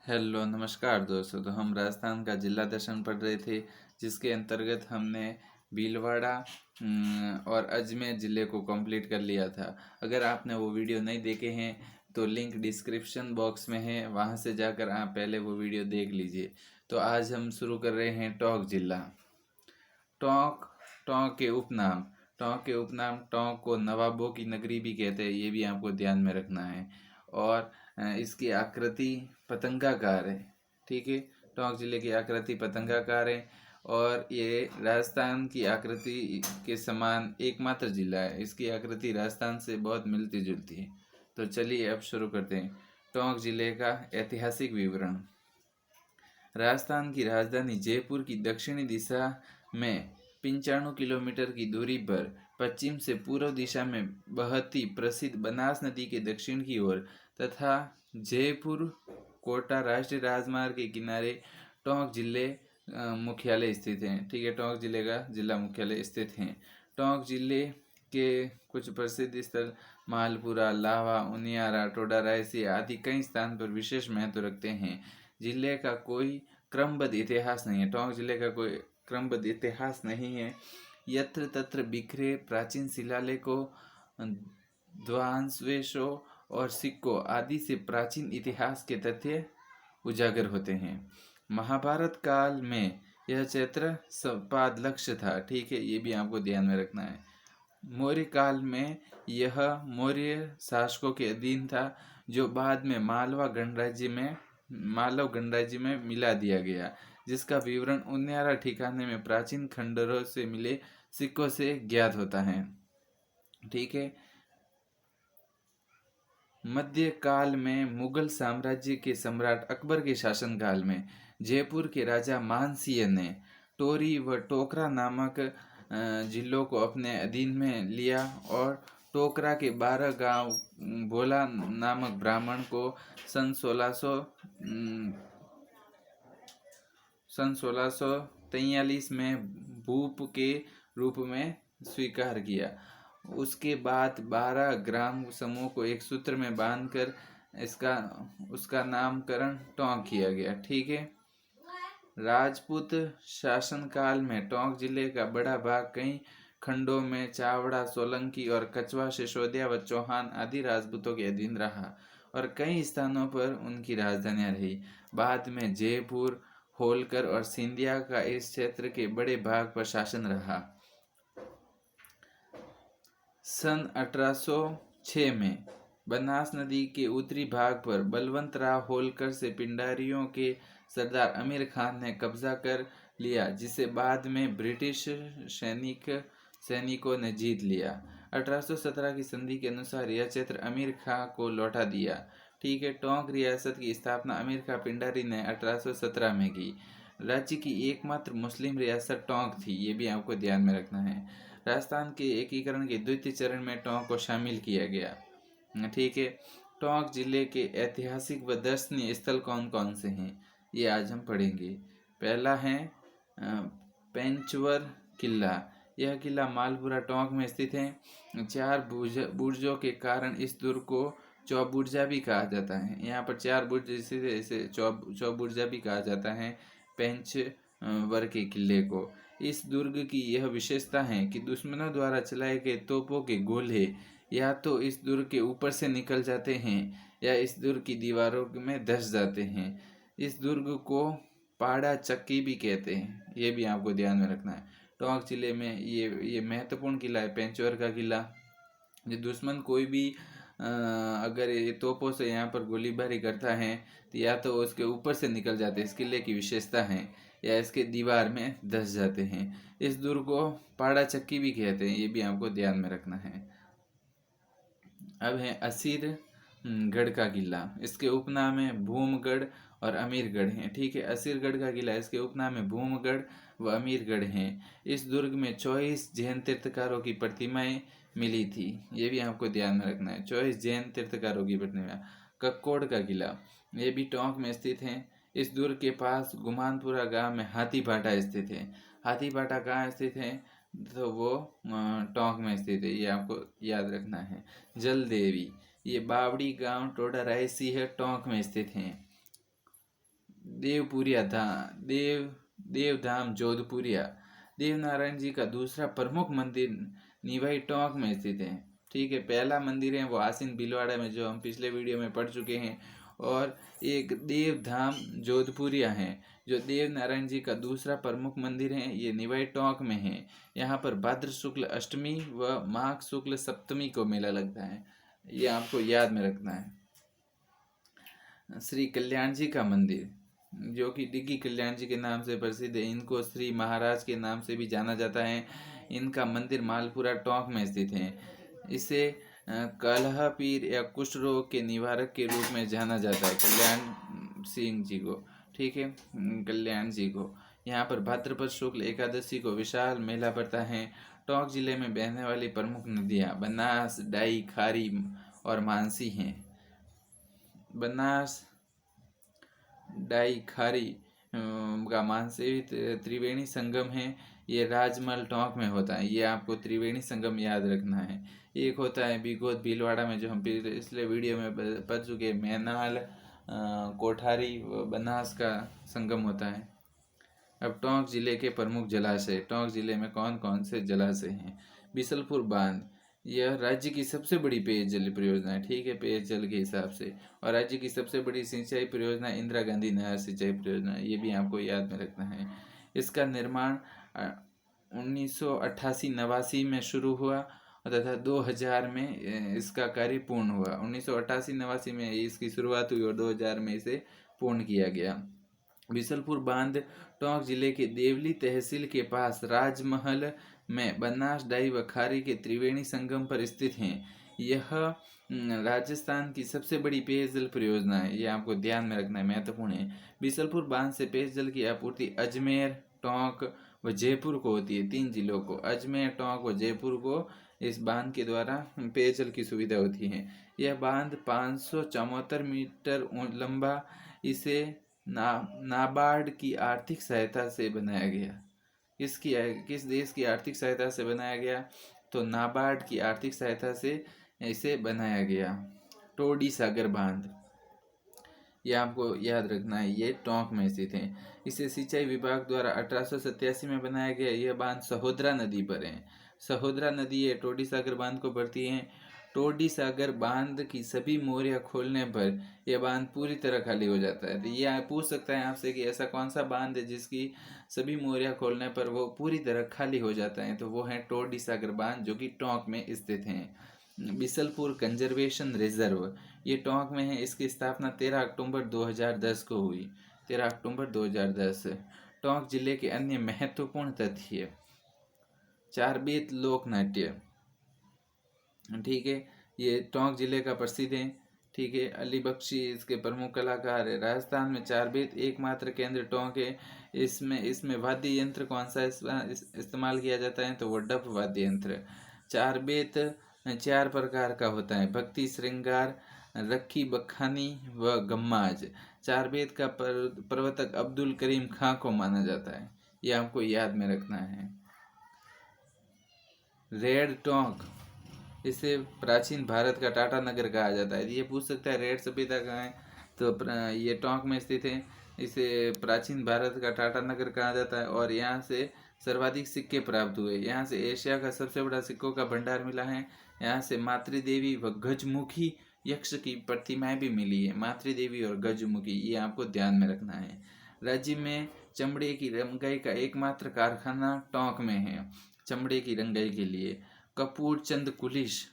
Hello नमस्कार दोस्तों। तो हम राजस्थान का जिला दर्शन पढ़ रहे थे, जिसके अंतर्गत हमने भीलवाड़ा और अजमेर ज़िले को कंप्लीट कर लिया था। अगर आपने वो वीडियो नहीं देखे हैं तो लिंक डिस्क्रिप्शन बॉक्स में है, वहाँ से जाकर आप पहले वो वीडियो देख लीजिए। तो आज हम शुरू कर रहे हैं टोंक जिला। टोंक टोंक के उपनाम टोंक को नवाबों की नगरी भी कहते हैं, ये भी आपको ध्यान में रखना है। और इसकी आकृति पतंगाकार है। ठीक है, टोंक जिले की आकृति पतंगाकार है और ये राजस्थान की आकृति के समान एकमात्र जिला है। इसकी आकृति राजस्थान से बहुत मिलती जुलती है। तो चलिए अब शुरू करते हैं। टोंक जिले का ऐतिहासिक विवरण। राजस्थान की राजधानी जयपुर की दक्षिणी दिशा में 95 किलोमीटर की दूरी पर पश्चिम से पूर्व दिशा में बहती प्रसिद्ध बनास नदी के दक्षिण की ओर तथा जयपुर कोटा राष्ट्रीय राजमार्ग के किनारे टोंक जिले मुख्यालय स्थित हैं। ठीक है, टोंक जिले का जिला मुख्यालय स्थित हैं। टोंक जिले के कुछ प्रसिद्ध स्थल मालपुरा, लावा, उनियारा, टोडा रायसी आदि कई स्थान पर विशेष महत्व रखते हैं। जिले का कोई क्रमबद्ध इतिहास नहीं है। टोंक जिले का कोई क्रमबद्ध इतिहास नहीं है। यत्र तत्र बिखरे प्राचीन शिलालेखों, ध्वंसावशेषों और सिक्कों आदि से प्राचीन इतिहास के तथ्य उजागर होते हैं। महाभारत काल में यह क्षेत्र संपादलक्ष्य था। ठीक है, ये भी आपको ध्यान में रखना है। मौर्य काल में यह मौर्य शासकों के अधीन था, जो बाद में मालव गणराज्य में मिला दिया गया, जिसका विवरण उन्यारा ठिकाने में प्राचीन खंडरों से मिले सिक्कों से ज्ञात होता है। ठीक है, मध्य काल में मुगल साम्राज्य के सम्राट अकबर के शासनकाल में जयपुर के राजा मानसिंह ने टोरी व टोकरा नामक जिलों को अपने अधीन में लिया और टोकरा के 12 गांव भोला नामक ब्राह्मण को सन 1643 में भूप के रूप में स्वीकार किया। उसके बाद 12 ग्राम समूह को एक सूत्र में बांधकर उसका नामकरण टोंक किया गया। ठीक है, राजपूत शासनकाल में टोंक जिले का बड़ा भाग कई खंडों में चावड़ा, सोलंकी और कछवा, सिसोदिया व चौहान आदि राजपूतों के अधीन रहा और कई स्थानों पर उनकी राजधानियां रही। बाद में जयपुर, होलकर और सिंधिया का इस क्षेत्र के बड़े भाग पर शासन रहा। सन 1806 में बनास नदी के उत्तरी भाग पर बलवंत राव होलकर से पिंडारियों के सरदार अमीर खान ने कब्जा कर लिया, जिसे बाद में ब्रिटिश सैनिकों ने जीत लिया। 1817 की संधि के अनुसार यह क्षेत्र अमीर खां को लौटा दिया। ठीक है, टोंक रियासत की स्थापना अमीर खां पिंडारी ने 1817 में की। राज्य की एकमात्र मुस्लिम रियासत टोंक थी, ये भी आपको ध्यान में रखना है। राजस्थान के एकीकरण के द्वितीय चरण में टोंक को शामिल किया गया। ठीक है, टोंक जिले के ऐतिहासिक व दर्शनीय स्थल कौन कौन से हैं, ये आज हम पढ़ेंगे। पहला है पेंचवर किला। यह किला मालपुरा टोंक में स्थित है। 4 बुर्जों के कारण इस दुर्ग को चौबुर्जा भी कहा जाता है। यहाँ पर 4 बुर्ज स्थित है, इसे चौबुर्जा भी कहा जाता है पेंचवर के किले को। इस दुर्ग की यह विशेषता है कि दुश्मनों द्वारा चलाए गए तोपों के गोले या तो इस दुर्ग के ऊपर से निकल जाते हैं या इस दुर्ग की दीवारों में धंस जाते हैं। इस दुर्ग को पाड़ा चक्की भी कहते हैं, ये भी आपको ध्यान में रखना है। टोंक जिले में ये महत्वपूर्ण किला है, पेंचवर का किला। जो दुश्मन कोई भी अगर ये तोपों से यहाँ पर गोलीबारी करता है तो या तो उसके ऊपर से निकल जाते हैं, इस किले की विशेषता है, या इसके दीवार में धंस जाते हैं। इस दुर्ग को पाड़ा चक्की भी कहते हैं, ये भी आपको ध्यान में रखना है। अब है असीरगढ़ का किला। इसके उपनाम है भूमगढ़ और अमीरगढ़ हैं। ठीक है, असीरगढ़ का किला, इसके उपनाम है भूमगढ़ व अमीरगढ़ हैं। इस दुर्ग में 24 जैन तीर्थकारों की प्रतिमाएं मिली थी, ये भी आपको ध्यान में रखना है। 24 जैन तीर्थकारों की प्रतिमा। कक्कोड़ का किला, ये भी टोंक में स्थित है। इस दुर्ग के पास गुमानपुरा गांव में हाथी भाटा स्थित है। हाथी भाटा कहाँ स्थित है, तो वो टोंक में स्थित है, ये आपको याद रखना है। जल देवी, ये बावड़ी गांव टोडा रायसी है, टोंक में स्थित है। देवपुरिया धाम देवधाम जोधपुरिया। देवनारायण जी का दूसरा प्रमुख मंदिर निवाई टोंक में स्थित है। ठीक है, पहला मंदिर है वो आसीन भीलवाड़ा में, जो हम पिछले वीडियो में पढ़ चुके हैं। और एक देवधाम जोधपुरिया है, जो देव नारायण जी का दूसरा प्रमुख मंदिर है। ये निवाई टोंक में है। यहाँ पर भाद्र शुक्ल अष्टमी व माघ शुक्ल सप्तमी को मेला लगता है। ये आपको याद में रखना है। श्री कल्याण जी का मंदिर, जो कि डिग्गी कल्याण जी के नाम से प्रसिद्ध है, इनको श्री महाराज के नाम से भी जाना जाता है। इनका मंदिर मालपुरा टोंक में स्थित है। इसे कलह पीर या कुष्ठ रोग के निवारक के रूप में जाना जाता है, कल्याण सिंह जी को। ठीक है, कल्याण जी को। यहाँ पर भाद्रपद शुक्ल एकादशी को विशाल मेला पड़ता है। टोंक जिले में बहने वाली प्रमुख नदियाँ बनास, डाई, खारी और मानसी हैं। बनास, डाई, खारी का मानसी त्रिवेणी संगम है। ये राजमहल टोंक में होता है। ये आपको त्रिवेणी संगम याद रखना है। एक होता है बिगोद भीलवाड़ा में, जो हम पिछले वीडियो में पढ़ चुके, मैनाल, कोठारी व बनास का संगम होता है। अब टोंक जिले के प्रमुख जलाशय। टोंक जिले में कौन कौन से जलाशय हैं? बिसलपुर बांध, यह राज्य की सबसे बड़ी पेयजल परियोजना है। ठीक है, पेयजल के हिसाब से। और राज्य की सबसे बड़ी सिंचाई परियोजना इंदिरा गांधी नहर सिंचाई परियोजना, ये भी आपको याद में रखना है। इसका निर्माण 1988-89 में शुरू हुआ तथा 2000 में इसका कार्य पूर्ण हुआ। 1988-89 में इसकी शुरुआत हुई और 2000 में इसे पूर्ण किया गया। बिसलपुर बांध टोंक जिले के देवली तहसील के पास राजमहल में बनास, डाई व खारी के त्रिवेणी संगम पर स्थित हैं। यह राजस्थान की सबसे बड़ी पेयजल परियोजना है। यह आपको ध्यान में रखना है, महत्वपूर्ण है। बिसलपुर बांध से पेयजल की आपूर्ति अजमेर, टोंक व जयपुर को होती है। 3 जिलों को, अजमेर, टोंक व जयपुर को इस बांध के द्वारा पेयजल की सुविधा होती है। यह बांध 574 मीटर लंबा, इसे नाबार्ड की आर्थिक सहायता से बनाया गया। किस देश की आर्थिक सहायता से बनाया गया? तो नाबार्ड की आर्थिक सहायता से इसे बनाया गया। टोडी सागर बांध, ये आपको याद रखना है, ये टोंक में स्थित है। इसे सिंचाई विभाग द्वारा 1887 में बनाया गया। यह बांध सहोदरा नदी पर है। सहोदरा नदी ये टोडी सागर बांध को भरती है। टोडी सागर बांध की सभी मोरियां खोलने पर यह बांध पूरी तरह खाली हो जाता है। तो ये पूछ सकता है आपसे कि ऐसा कौन सा बांध है जिसकी सभी मोरियां खोलने पर वो पूरी तरह खाली हो जाता है? तो वो है टोडी सागर बांध, जो कि टोंक में स्थित है। बिसलपुर कंजर्वेशन रिजर्व, ये टोंक में है। इसकी स्थापना 13 अक्टूबर 2010 को हुई। 13 अक्टूबर 2010। टोंक जिले के अन्य महत्वपूर्ण तथ्य, चारबेत लोक नाट्य। ठीक है, ये टोंक जिले का प्रसिद्ध है। ठीक है, अली बख्शी इसके प्रमुख कलाकार है। राजस्थान में चारबेत एकमात्र केंद्र टोंक है। इसमें वाद्य यंत्र कौन सा इस्तेमाल किया जाता है? तो वो डफ वाद्य यंत्र। चारबेत 4 प्रकार का होता है, भक्ति, श्रृंगार, रखी, बखानी व गम्माज। चारबेत का प्रवर्तक अब्दुल करीम खां को माना जाता है। ये आपको याद में रखना है। रेड टोंक, इसे प्राचीन भारत का टाटा नगर कहा जाता है। ये पूछ सकता है रेड सभ्यता कहाँ है? तो ये टोंक में स्थित है। इसे प्राचीन भारत का टाटा नगर कहा जाता है और यहाँ से सर्वाधिक सिक्के प्राप्त हुए। यहाँ से एशिया का सबसे बड़ा सिक्कों का भंडार मिला है। यहाँ से मातृदेवी व गजमुखी यक्ष की प्रतिमाएं भी मिली है। मातृदेवी और गजमुखी, ये आपको ध्यान में रखना है। राज्य में चमड़े की रंगाई का एकमात्र कारखाना टोंक में है, चमड़े की रंगाई के लिए। कपूर चंद कुलिश,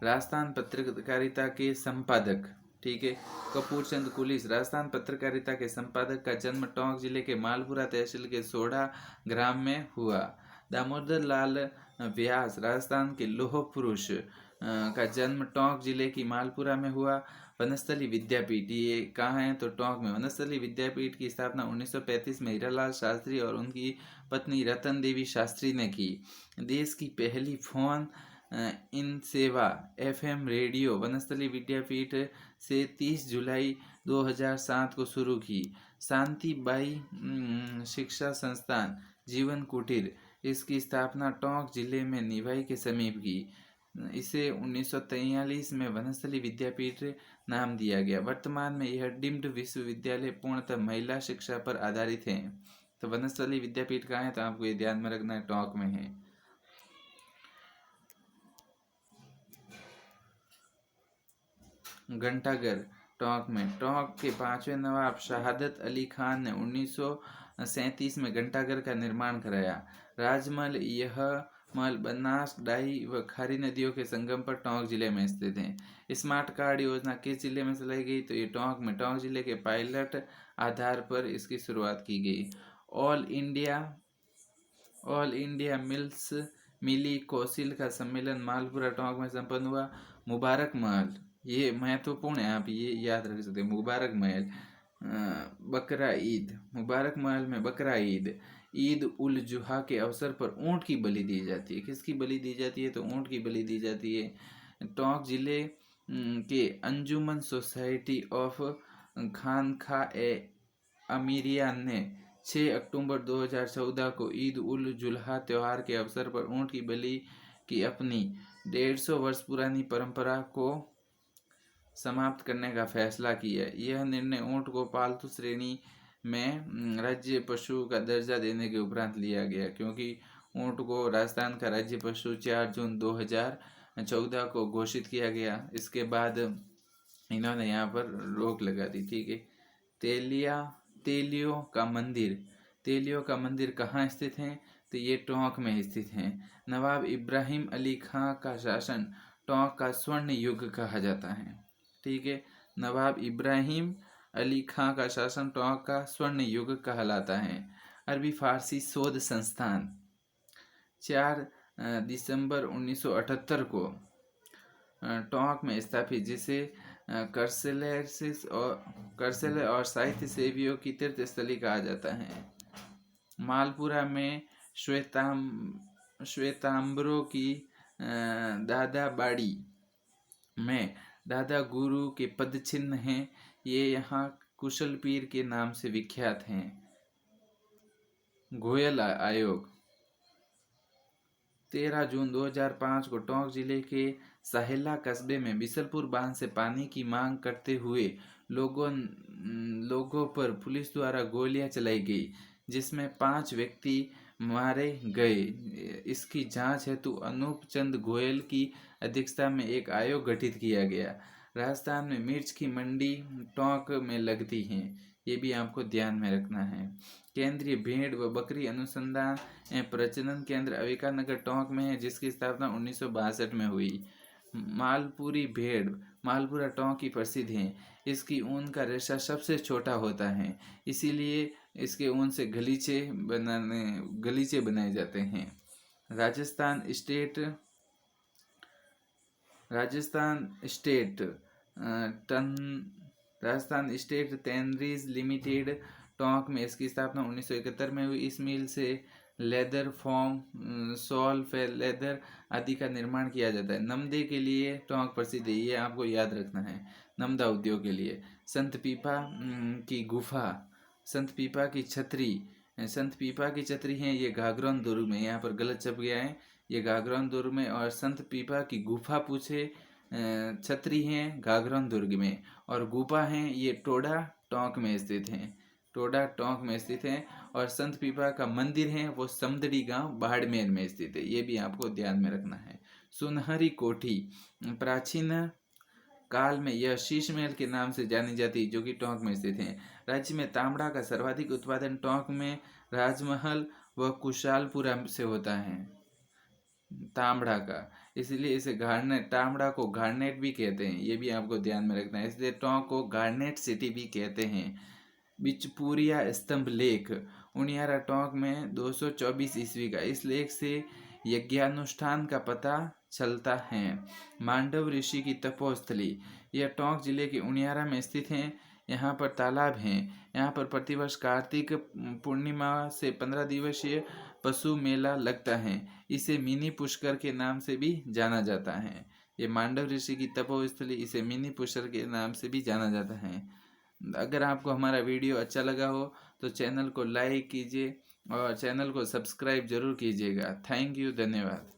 राजस्थान पत्रकारिता के संपादक। ठीक है, कपूर चंद कुलिश राजस्थान पत्रकारिता के संपादक का जन्म टोंक जिले के मालपुरा तहसील के सोढ़ा ग्राम में हुआ। दामोदर लाल व्यास राजस्थान के लोह पुरुष का जन्म टोंक जिले की मालपुरा में हुआ। वनस्थली विद्यापीठ, ये कहाँ है? तो टोंक में। वनस्थली विद्यापीठ की स्थापना 1935 में हीरालाल शास्त्री और उनकी पत्नी रतन देवी शास्त्री ने की। देश की पहली फोन इन सेवा FM रेडियो वनस्थली विद्यापीठ से 30 जुलाई 2007 को शुरू की। शांति बाई शिक्षा संस्थान जीवन कुटीर, इसकी स्थापना टोंक जिले में निवाई के समीप की। इसे 1943 में वनस्थली विद्यापीठ नाम दिया गया। वर्तमान में यह डीम्ड विश्वविद्यालय पूर्णतः महिला शिक्षा पर आधारित है। तो वनस्थली विद्यापीठ कहाँ है, तो आपको ये ध्यान में रखना है, टोंक में है। घंटाघर टोंक में। टोंक के 5वें नवाब शहादत अली खान ने 1937 में घंटाघर का निर्माण कराया। राजमहल यह महल बनास, डाही व खारी नदियों के संगम पर टोंक जिले में स्थित है। स्मार्ट कार्ड योजना किस जिले में चलाई गई, तो ये टोंक में। टोंक जिले के पायलट आधार पर इसकी शुरुआत की गई। ऑल इंडिया मिली कौंसिल का सम्मेलन मालपुरा टोंक में संपन्न हुआ। मुबारक महल, ये महत्वपूर्ण है, आप ये याद रख सकते हैं। मुबारक महल, बकरा ईद, मुबारक महल में बकरा ईद उल जुहा के अवसर पर ऊंट की बलि दी जाती है। किसकी बलि दी जाती है, तो ऊंट की बलि दी जाती है। टोंक जिले के अंजुमन सोसाइटी ऑफ खानखा ए अमीरिया ने 6 अक्टूबर 2014 को ईद उल जुहा त्यौहार के अवसर पर ऊंट की बलि की अपनी 150 वर्ष पुरानी परंपरा को समाप्त करने का फैसला किया। यह निर्णय ऊंट को पालतू श्रेणी में राज्य पशु का दर्जा देने के उपरांत लिया गया, क्योंकि ऊंट को राजस्थान का राज्य पशु 4 जून 2014 को घोषित किया गया। इसके बाद इन्होंने यहाँ पर रोक लगा दी। ठीक है। तेलियों का मंदिर कहाँ स्थित है, तो ये टोंक में स्थित है। नवाब इब्राहिम अली खां का शासन टोंक का स्वर्ण युग कहा जाता है। ठीक है। नवाब इब्राहिम अली खां का शासन टोंक का स्वर्ण युग कहलाता है। अरबी फारसी शोध संस्थान 4 दिसंबर 1978 को टोंक में स्थापित, जिसे कर्सेले और साहित्य सेवियों की तीर्थ स्थली कहा जाता है। मालपुरा में श्वेतांबरों की दादा बाड़ी में दादा गुरु के पद चिन्ह हैं। ये यहाँ कुशल पीर के नाम से विख्यात हैं। घोयल आयोग 13 जून 2005 को टोंक जिले के साहेला कस्बे में बिसलपुर बांध से पानी की मांग करते हुए लोगों पर पुलिस द्वारा गोलियां चलाई गई, जिसमें 5 व्यक्ति मारे गए। इसकी जांच हेतु अनूप चंद गोयल की अध्यक्षता में एक आयोग गठित किया गया। राजस्थान में मिर्च की मंडी टोंक में लगती है, ये भी आपको ध्यान में रखना है। केंद्रीय भेड़ व बकरी अनुसंधान एवं प्रजनन केंद्र अविका नगर टोंक में है, जिसकी स्थापना 1962 में हुई। मालपुरी भेड़ मालपुरा टोंक की प्रसिद्ध है। इसकी ऊन का रेशा सबसे छोटा होता है, इसीलिए इसके ऊन से गलीचे बनाए जाते हैं। Rajasthan state tanneries limited Tonk में इसकी स्थापना 1971 में हुई। इस मिल से लेदर, फोम, सॉल, लेदर आदि का निर्माण किया जाता है। नमदे के लिए टोंक प्रसिद्ध है, ये आपको याद रखना है, नमदा उद्योग के लिए। संत पीपा की छतरी है, ये घाघरोन दुर्ग में, यहाँ पर गलत छप गया है, ये घाघरोन दुर्ग में। और संत पीपा की गुफा पूछे छतरी हैं घाघरोन दुर्ग में, और गुफा हैं ये टोडा टोंक में स्थित है। और संत पीपा का मंदिर है वो समदड़ी गांव बाड़मेर में स्थित है, ये भी आपको ध्यान में रखना है। सुनहरी कोठी प्राचीन काल में यह शीश महल के नाम से जानी जाती, जो कि टोंक में स्थित है। राज्य में तांबड़ा का सर्वाधिक उत्पादन टोंक में राजमहल व कुशालपुरा से होता है, तांबड़ा का, इसलिए इसे तांबड़ा को गार्नेट भी कहते हैं, ये भी आपको ध्यान में रखना है। इसलिए टोंक को गार्नेट सिटी भी कहते हैं। बिचपुरिया स्तंभ लेख उनियारा टोंक में 224 ईस्वी का, इस लेख से यज्ञानुष्ठान का पता चलता है। मांडव ऋषि की तपोस्थली, यह टोंक जिले के उनियारा में स्थित है। यहाँ पर तालाब हैं। यहाँ पर प्रतिवर्ष कार्तिक पूर्णिमा से 15 दिवसीय पशु मेला लगता है, इसे मिनी पुष्कर के नाम से भी जाना जाता है। ये मांडव ऋषि की तपोस्थली, इसे मिनी पुष्कर के नाम से भी जाना जाता है। अगर आपको हमारा वीडियो अच्छा लगा हो तो चैनल को लाइक कीजिए और चैनल को सब्सक्राइब जरूर कीजिएगा। थैंक यू, धन्यवाद।